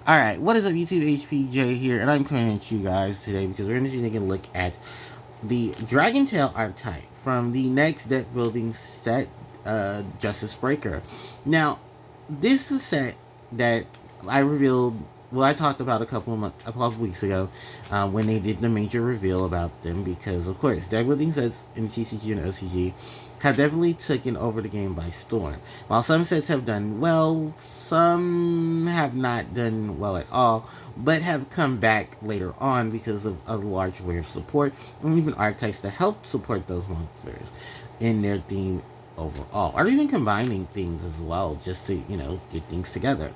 Alright, what is up YouTube, HPJ here, and I'm coming at you guys today because we're going to take a look at the Dragon Tail archetype from the next deck building set, Justice Breaker. Now, this is a set that I revealed, well, I talked about a couple of weeks ago when they did the major reveal about them because, of course, deck building sets in TCG and OCG have definitely taken over the game by storm. While some sets have done well, some have not done well at all, but have come back later on because of a large wave of support and even archetypes to help support those monsters in their theme overall, or even combining things as well, just to, get things together.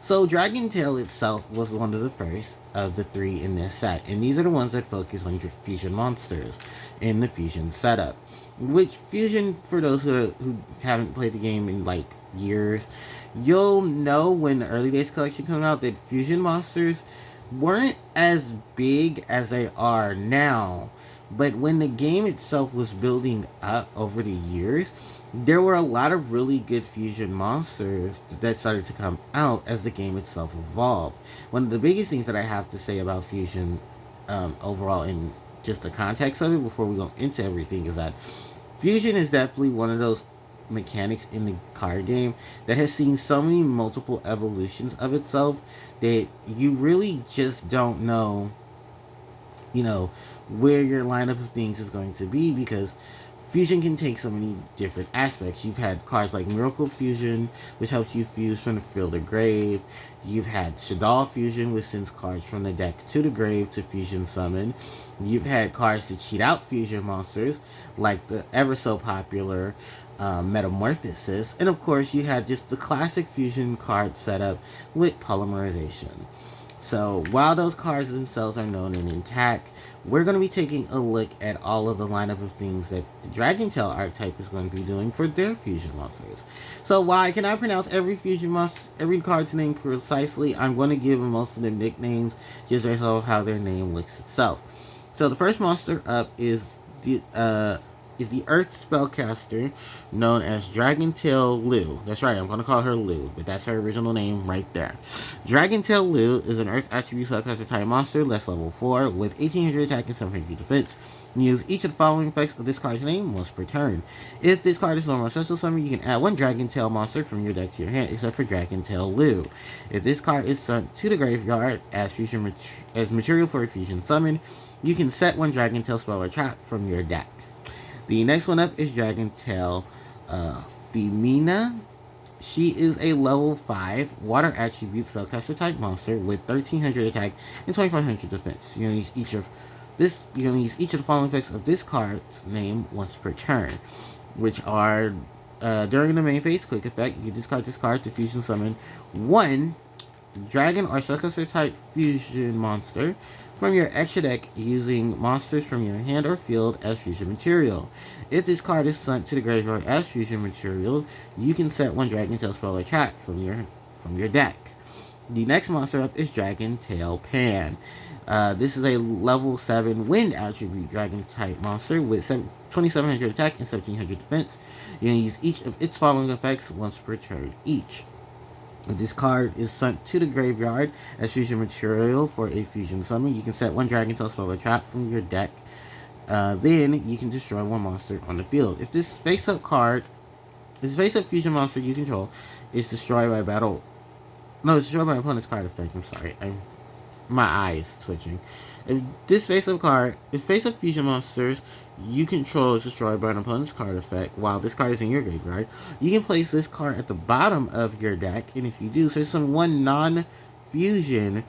So Dragon Tail itself was one of the first of the three in this set, and these are the ones that focus on your fusion monsters in the fusion setup. Which fusion, for those who haven't played the game in like years, you'll know when the early days collection came out that fusion monsters weren't as big as they are now. But when the game itself was building up over the years, there were a lot of really good fusion monsters that started to come out as the game itself evolved. One of the biggest things that I have to say about fusion overall, in just the context of it before we go into everything, is that fusion is definitely one of those mechanics in the card game that has seen so many multiple evolutions of itself that you really just don't know, where your lineup of things is going to be, because fusion can take so many different aspects. You've had cards like Miracle Fusion, which helps you fuse from the field or grave. You've had Shaddoll Fusion, which sends cards from the deck to the grave to fusion summon. You've had cards to cheat out fusion monsters, like the ever so popular Metamorphosis. And of course, you had just the classic fusion card setup with Polymerization. So while those cards themselves are known and intact, we're going to be taking a look at all of the lineup of things that the Dragon Tail archetype is going to be doing for their fusion monsters. So while I cannot pronounce every fusion monster, every card's name precisely, I'm going to give them most of their nicknames just based on how their name looks itself. So the first monster up is the Earth spellcaster known as Dragon Tail Lu. That's right, I'm going to call her Lu, but that's her original name right there. Dragon Tail Lu is an Earth attribute spellcaster type monster, less level 4, with 1800 attack and 700 defense. Use each of the following effects of this card's name once per turn. If this card is normal special summon, you can add one Dragon Tail monster from your deck to your hand, except for Dragon Tail Lu. If this card is sent to the graveyard as material for a fusion summon, you can set one Dragon Tail spell or trap from your deck. The next one up is Dragon Tail Femina. She is a level 5 water attribute spellcaster type monster with 1300 attack and 2500 defense. You're gonna use each of the following effects of this card's name once per turn, which are during the main phase quick effect, you discard this card to fusion summon one dragon or successor type fusion monster from your extra deck using monsters from your hand or field as fusion material. If this card is sent to the graveyard as fusion material, you can set one Dragon Tail spell or trap from your deck. The next monster up is Dragon Tail Pan. This is a level 7 wind attribute dragon type monster with 2700 attack and 1700 defense. You can use each of its following effects once per turn each. If this card is sent to the graveyard as fusion material for a fusion summon, you can set one Dragon Tail spell or trap from your deck. Then you can destroy one monster on the field. If this face-up fusion monster you control is destroyed by it's destroyed by an opponent's card effect. I'm sorry, my eyes twitching. If face-up fusion monsters you control is destroyed by an opponent's card effect while this card is in your graveyard, you can place this card at the bottom of your deck, and if you do, so summon one non-fusion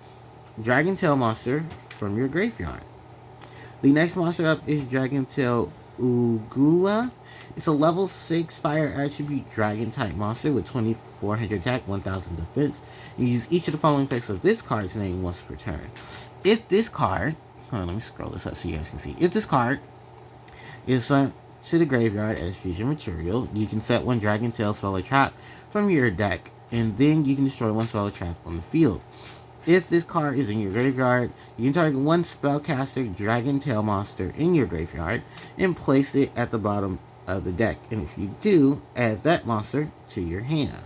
Dragon Tail monster from your graveyard. The next monster up is Dragon Tail Ugula. It's a level 6 fire attribute dragon type monster with 2400 attack, 1000 defense. You use each of the following effects of this card's name once per turn. If this card, hold on, let me scroll this up so you guys can see. If this card is sent to the graveyard as fusion material, you can set one Dragon Tail spell or trap from your deck, and then you can destroy one spell or trap on the field. If this card is in your graveyard, you can target one spellcaster Dragon Tail monster in your graveyard and place it at the bottom of the deck. And if you do, add that monster to your hand.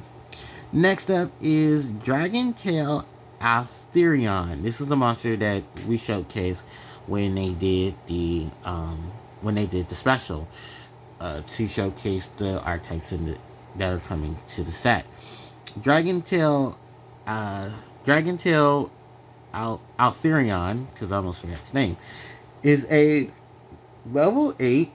Next up is Dragon Tail Altherion. This is the monster that we showcased when they did the special to showcase the archetypes that are coming to the set. Dragon Tail, Dragon Tail Altherion, because I almost forgot its name, is a level 8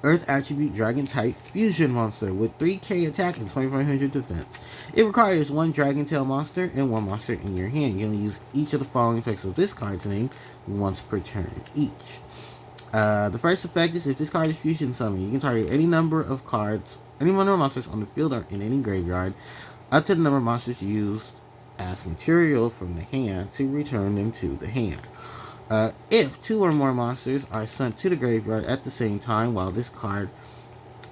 Earth attribute dragon type fusion monster with 3k attack and 2500 defense. It requires one dragon tail monster and one monster in your hand. You can use each of the following effects of this card's name once per turn each. The first effect is if this card is fusion summoned, you can target any number of monsters on the field or in any graveyard, up to the number of monsters used as material from the hand to return them to the hand. If two or more monsters are sent to the graveyard at the same time while this card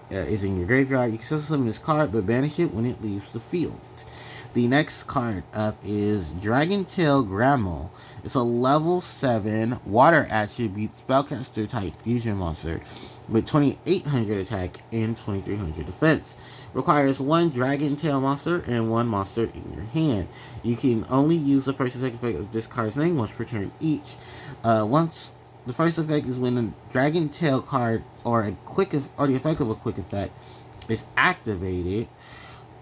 is in your graveyard, you can summon this card but banish it when it leaves the field. The next card up is Dragon Tail Grammel. It's a level 7 water attribute spellcaster type fusion monster with 2800 attack and 2300 defense. Requires one Dragon Tail monster and one monster in your hand. You can only use the first and second effect of this card's name once per turn each. Once the first effect is when a Dragon Tail card or the effect of a quick effect is activated.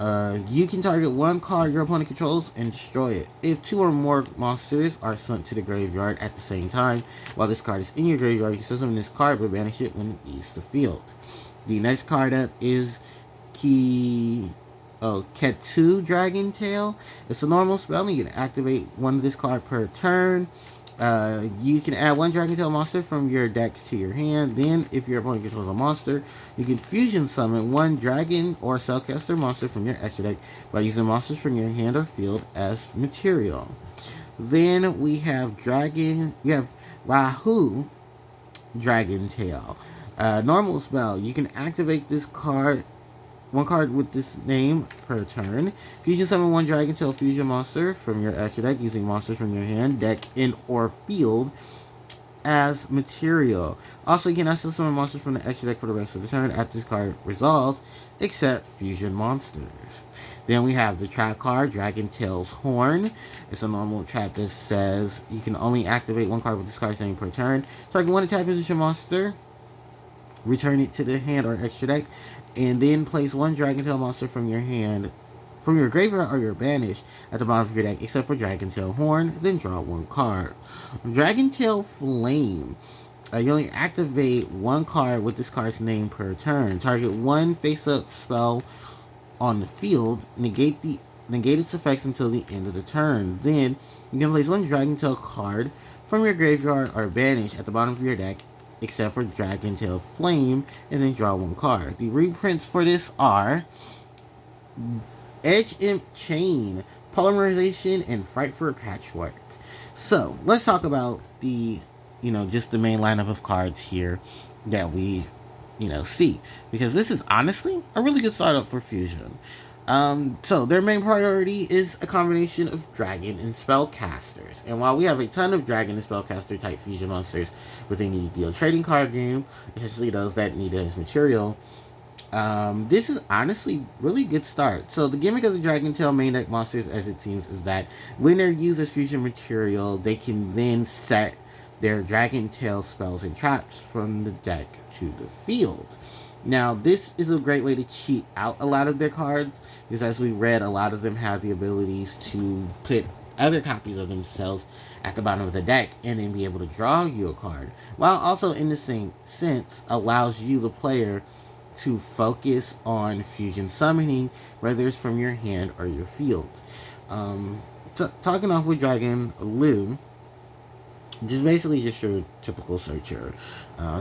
You can target one card your opponent controls and destroy it. If two or more monsters are sent to the graveyard at the same time while this card is in your graveyard, you summon this card but banish it when it leaves the field. The next card up is Ketu Dragon Tail. It's a normal spell and you can activate one of this card per turn. You can add one Dragon Tail monster from your deck to your hand. Then, if your opponent controls a monster, you can fusion summon one Dragon or Spellcaster monster from your extra deck by using monsters from your hand or field as material. Then we have Rahu Dragon Tail. Normal spell. You can activate this card. One card with this name per turn. Fusion summon one Dragon Tail fusion monster from your extra deck using monsters from your hand, deck, and or field as material. Also, you can also summon monsters from the extra deck for the rest of the turn after this card resolves, except fusion monsters. Then we have the trap card, Dragon Tail's Horn. It's a normal trap that says you can only activate one card with this card's name per turn. Target one attack position monster, return it to the hand or extra deck, and then place one Dragon Tail monster from your hand, from your graveyard or your banish at the bottom of your deck, except for Dragon Tail Horn, then draw one card. Dragon Tail Flame. You only activate one card with this card's name per turn. Target one face-up spell on the field, negate its effects until the end of the turn. Then, you can place one Dragon Tail card from your graveyard or banish at the bottom of your deck, except for Dragon Tail Flame, and then draw one card. The reprints for this are Edge Imp Chain, Polymerization, and Fight for Patchwork. So, let's talk about just the main lineup of cards here that we, see. Because this is honestly a really good startup for Fusion. So their main priority is a combination of dragon and spellcasters. And while we have a ton of dragon and spellcaster type fusion monsters within the Yu-Gi-Oh! Trading card game, especially those that need it as material, this is honestly really good start. So the gimmick of the Dragon Tail main deck monsters, as it seems, is that when they're used as fusion material, they can then set their Dragon Tail spells and traps from the deck to the field. Now, this is a great way to cheat out a lot of their cards, because as we read, a lot of them have the abilities to put other copies of themselves at the bottom of the deck and then be able to draw you a card, while also in the same sense allows you, the player, to focus on fusion summoning, whether it's from your hand or your field. Talking off with Dragon Lou, basically just your typical searcher.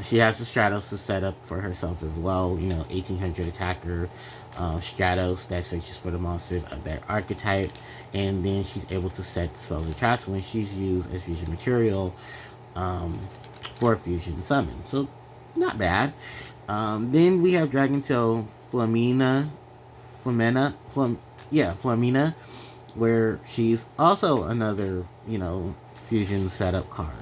She has the Stratos to set up for herself as well. 1800 attacker Stratos that searches for the monsters of their archetype, and then she's able to set spells and traps when she's used as fusion material for fusion summon. So not bad. Then we have Dragon Tail Flamina, where she's also another fusion setup card.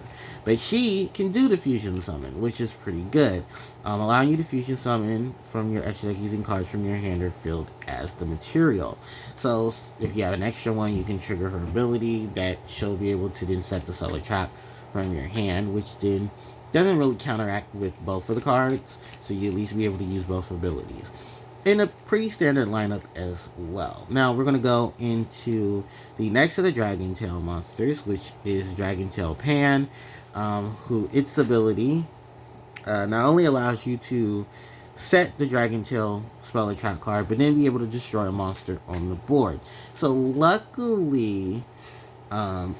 But she can do the fusion summon, which is pretty good, allowing you to fusion summon from your extra deck using cards from your hand or field as the material. So if you have an extra one, you can trigger her ability that she'll be able to then set the solar trap from your hand, which then doesn't really counteract with both of the cards, so you at least be able to use both abilities in a pretty standard lineup as well. Now we're going to go into the next of the Dragon Tail monsters, which is Dragon Tail Pan, who its ability not only allows you to set the Dragon Tail spell or trap card, but then be able to destroy a monster on the board. So luckily,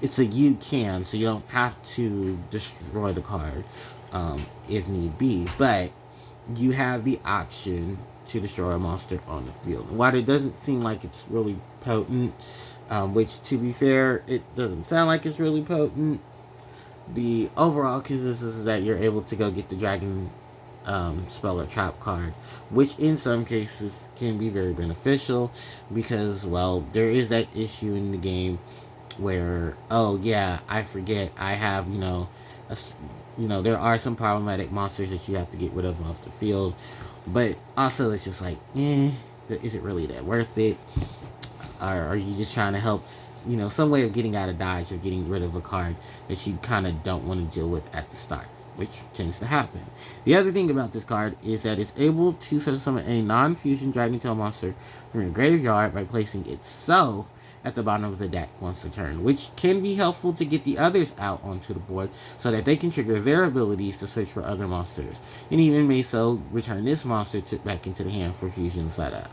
it's a you can, so you don't have to destroy the card if need be, but you have the option to destroy a monster on the field. While it doesn't seem like it's really potent, which to be fair, it doesn't sound like it's really potent, the overall consensus is that you're able to go get the Dragon spell or trap card, which in some cases can be very beneficial because, well, there is that issue in the game where, oh yeah, I forget I have, there are some problematic monsters that you have to get rid of off the field, but also it's just like, is it really that worth it? Or are you just trying to help, some way of getting out of dodge or getting rid of a card that you kind of don't want to deal with at the start, which tends to happen. The other thing about this card is that it's able to summon a non-fusion Dragon Tail monster from your graveyard by placing itself at the bottom of the deck once a turn, which can be helpful to get the others out onto the board so that they can trigger their abilities to search for other monsters, and even may so return this monster back into the hand for fusion setup.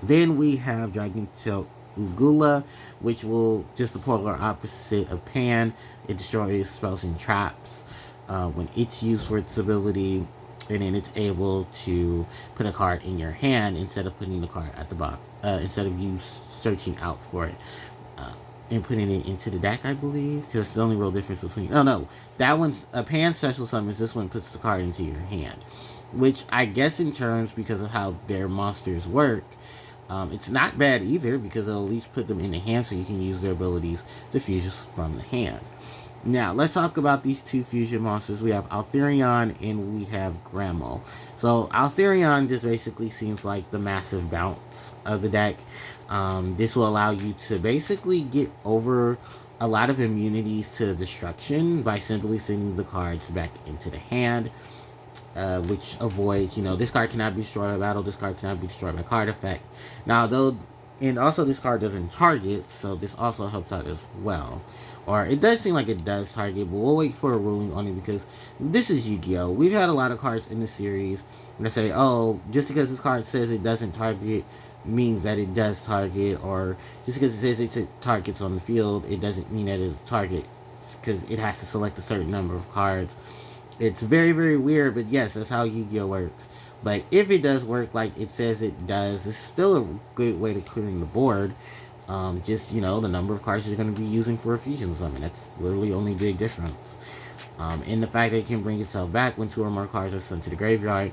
Then we have Dragon Tail Ugula, which will just the polar opposite of Pan. It destroys spells and traps when it's used for its ability, and then it's able to put a card in your hand instead of putting the card at the bottom, instead of you searching out for it and putting it into the deck, I believe, because the only real difference between, that one's a Pan special summons. This one puts the card into your hand, which I guess in terms, because of how their monsters work, it's not bad either, because it'll at least put them in the hand so you can use their abilities to fusion from the hand. Now, let's talk about these two fusion monsters. We have Altherion and we have Grammel. So, Altherion just basically seems like the massive bounce of the deck. This will allow you to basically get over a lot of immunities to destruction by simply sending the cards back into the hand. Which avoids, this card cannot be destroyed by battle, this card cannot be destroyed by card effect. Now, and also this card doesn't target, so this also helps out as well. Or it does seem like it does target, but we'll wait for a ruling on it because this is Yu-Gi-Oh! We've had a lot of cards in the series that say, oh, just because this card says it doesn't target means that it does target, or just because it says it targets on the field, it doesn't mean that it's a target because it has to select a certain number of cards. It's very, very weird, but yes, that's how Yu-Gi-Oh! Works. But if it does work like it says it does, it's still a good way to clearing the board. Just, the number of cards you're going to be using for a fusion summon. That's literally the only big difference. And the fact that it can bring itself back when 2 or more cards are sent to the graveyard.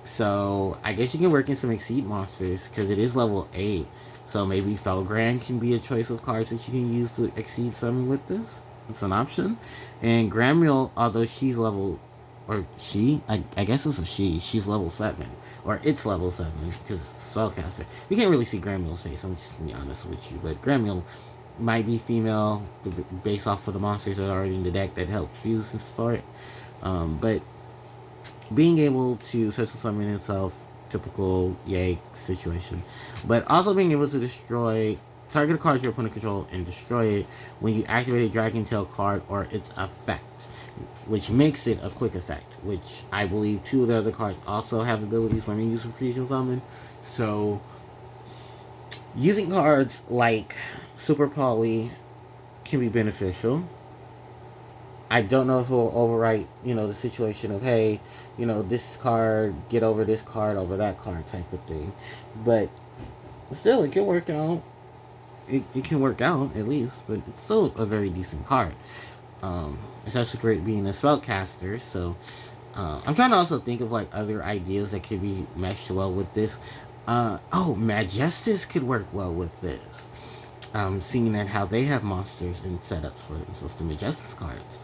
So, I guess you can work in some Exceed monsters, because it is level 8. So, maybe Felgrand can be a choice of cards that you can use to Exceed summon with this. It's an option. And Grammel, although she's level, or she, I guess it's a she's level 7, or it's level 7, because it's Spellcaster. We can't really see Grammel's face, I'm just going to be honest with you, but Grammel might be female, based off of the monsters that are already in the deck that help fuse for it. But being able to special summon itself, typical yay situation, but also being able to destroy target a card your opponent control and destroy it when you activate a Dragon Tail card or its effect, which makes it a quick effect, which I believe 2 of the other cards also have abilities when they use for fusion summon. So, using cards like Super Poly can be beneficial. I don't know if it will overwrite, the situation of, hey, this card, get over this card over that card type of thing. But still, it can work out. It can work out, at least, but it's still a very decent card. Especially for it being a spellcaster, so I'm trying to also think of, other ideas that could be meshed well with this. Majestus could work well with this. seeing at how they have monsters and setups for them. So it's the Majestus cards.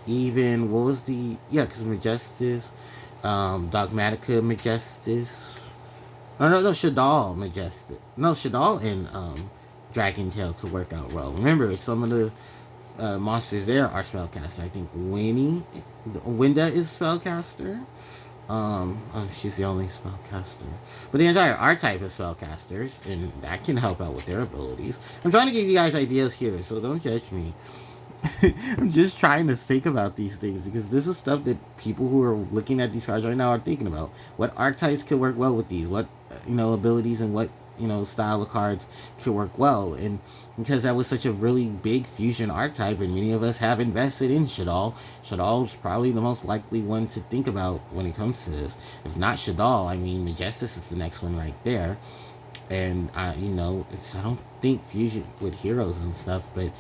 Even what was the because Majestus, Dogmatica Majestus. No, Shadal Majestic. No, Shadal and Dragon Tail could work out well. Remember, some of the monsters there are spellcaster. I think Winda is spellcaster. She's the only spellcaster. But the entire archetype is spellcasters, and that can help out with their abilities. I'm trying to give you guys ideas here, so don't judge me. I'm just trying to think about these things because this is stuff that people who are looking at these cards right now are thinking about. What archetypes could work well with these? What abilities and what style of cards could work well? And because that was such a really big fusion archetype, and many of us have invested in Shadal. Shadal's probably the most likely one to think about when it comes to this. If not Shadal, I mean Majestus is the next one right there. And I don't think fusion with heroes and stuff, but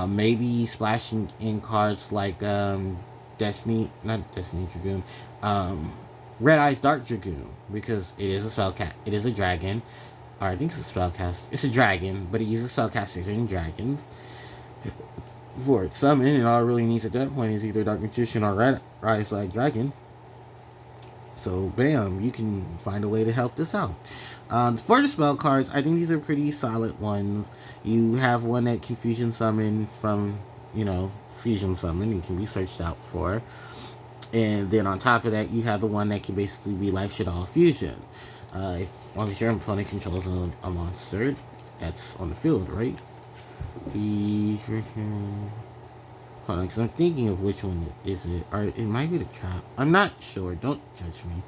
maybe splashing in cards like not Destiny Dragoon, Red Eyes Dark Dragoon, because it is a spellcast. It is a dragon, or I think it's a spellcast. It's a dragon, but it uses spellcasters and dragons for its summon, and all it really needs at that point is either Dark Magician or Red Eyes like Dragon. So, bam, you can find a way to help this out. For the spell cards, I think these are pretty solid ones. You have one that can fusion summon from, fusion summon and can be searched out for. And then on top of that, you have the one that can basically be like Shadal Fusion. If long as your opponent controls a monster that's on the field, right? Hold on, because I'm thinking of which one is it. Or it might be the trap. I'm not sure. Don't judge me.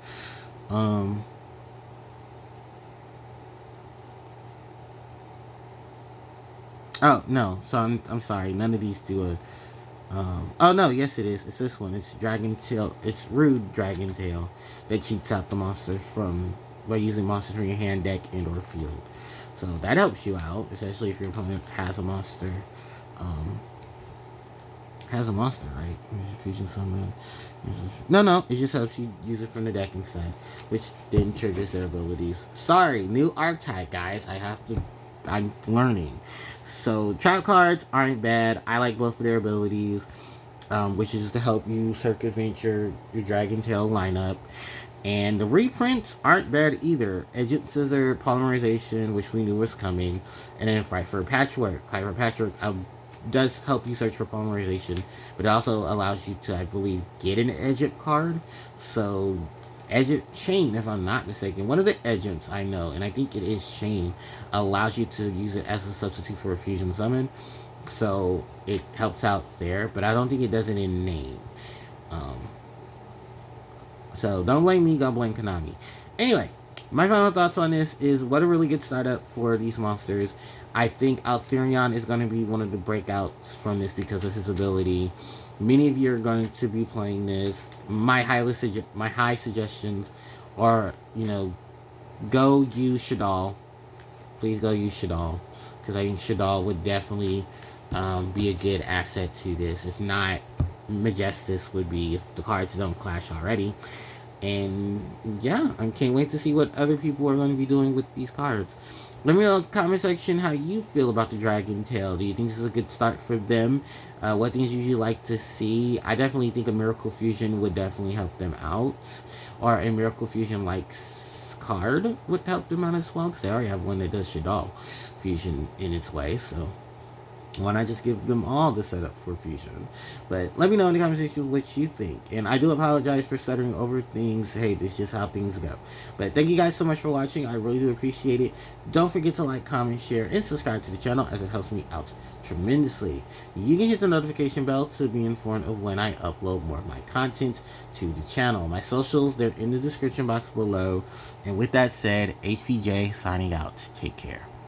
Oh, no. So I'm sorry. None of these do a... oh, no. Yes, it is. It's this one. It's Dragon Tail. It's Rude Dragon Tail that cheats out the monster by using monsters from your hand, deck, and or field. So that helps you out, especially if your opponent has a monster. Right? Fusion summon. No, it just helps you use it from the deck instead, which then triggers their abilities. Sorry, new archetype, guys. I'm learning. So trap cards aren't bad. I like both of their abilities, which is to help you circumvent your Dragon Tail lineup. And the reprints aren't bad either. Agent Scissor, Polymerization, which we knew was coming, and then Fight for Patchwork. Does help you search for polymerization, but it also allows you to, I believe, get an Edgent card. So, Edgent Chain, if I'm not mistaken, one of the Edgents I know, and I think it is Chain, allows you to use it as a substitute for a fusion summon. So, it helps out there, but I don't think it does it in name. So, don't blame me, go blame Konami. Anyway, my final thoughts on this is what a really good startup for these monsters. I think Altherion is going to be one of the breakouts from this because of his ability. Many of you are going to be playing this. My high suggestions are, go use Shadal. Please go use Shadal, because I think Shadal would definitely be a good asset to this. If not, Majestus would be, if the cards don't clash already. And yeah, I can't wait to see what other people are going to be doing with these cards. Let me know in the comment section how you feel about the Dragon Tail. Do you think this is a good start for them? What things you usually like to see? I definitely think a Miracle Fusion would definitely help them out. Or a Miracle Fusion-like card would help them out as well, because they already have one that does Shadal Fusion in its way, so why not just give them all the setup for fusion? But let me know in the comment section what you think. And I do apologize for stuttering over things. Hey, this is just how things go. But thank you guys so much for watching. I really do appreciate it. Don't forget to like, comment, share, and subscribe to the channel, as it helps me out tremendously. You can hit the notification bell to be informed of when I upload more of my content to the channel. My socials, they're in the description box below. And with that said, HPJ signing out. Take care.